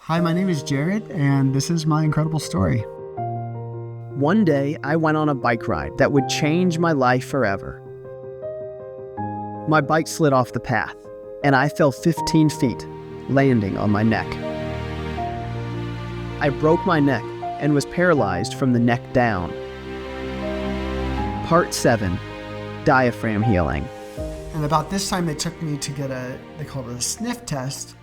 Hi, my name is Jarod, and this is my incredible story. One day, I went on a bike ride that would change my life forever. My bike slid off the path, and I fell 15 feet, landing on my neck. I broke my neck and was paralyzed from the neck down. Part 7, diaphragm healing. And about this time, they took me to get they call it a sniff test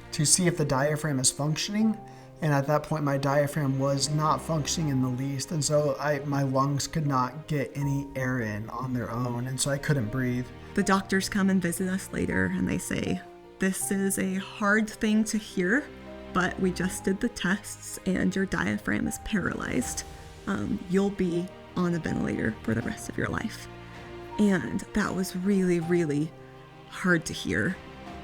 to see if the diaphragm is functioning. And at that point, my diaphragm was not functioning in the least. And so my lungs could not get any air in on their own. And so I couldn't breathe. The doctors come and visit us later and they say, this is a hard thing to hear, but we just did the tests and your diaphragm is paralyzed. You'll be on a ventilator for the rest of your life. And that was really, really hard to hear.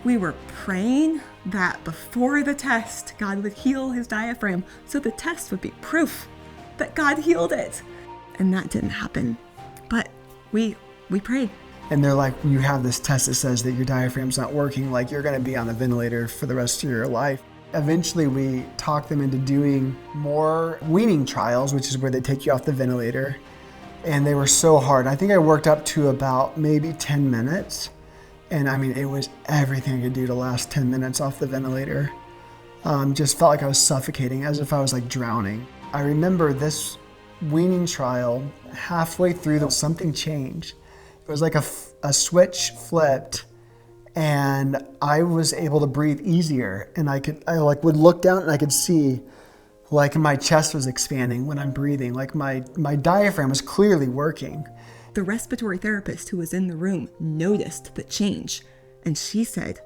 We were praying that before the test, God would heal his diaphragm, so the test would be proof that God healed it. And that didn't happen. But we prayed. And they're like, you have this test that says that your diaphragm's not working, like you're going to be on the ventilator for the rest of your life. Eventually, we talked them into doing more weaning trials, which is where they take you off the ventilator. And they were so hard. I think I worked up to about maybe 10 minutes. And I mean, it was everything I could do to last 10 minutes off the ventilator. Just felt like I was suffocating, as if I was like drowning. I remember this weaning trial, halfway through, something changed. It was like a switch flipped, and I was able to breathe easier. And I would look down and I could see like my chest was expanding when I'm breathing. Like my diaphragm was clearly working. The respiratory therapist who was in the room noticed the change, and she said,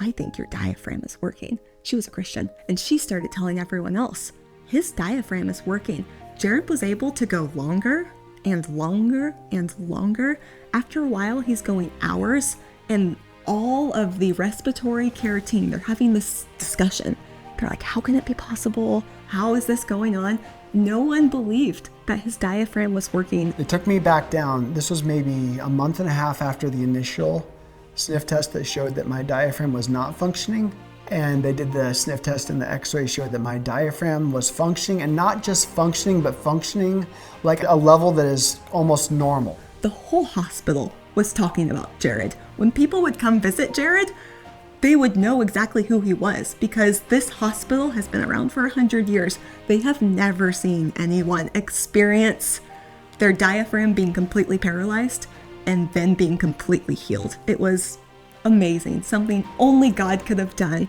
I think your diaphragm is working. She was a Christian, and she started telling everyone else, his diaphragm is working. Jarod was able to go longer and longer and longer. After a while, he's going hours, and all of the respiratory care team, they're having this discussion. They're like, how can it be possible? How is this going on? No one believed that his diaphragm was working. It took me back down. This was maybe a month and a half after the initial sniff test that showed that my diaphragm was not functioning. And they did the sniff test and the x-ray showed that my diaphragm was functioning, and not just functioning, but functioning like a level that is almost normal. The whole hospital was talking about Jarod. When people would come visit Jarod, they would know exactly who he was, because this hospital has been around for 100 years. They have never seen anyone experience their diaphragm being completely paralyzed and then being completely healed. It was amazing, something only God could have done.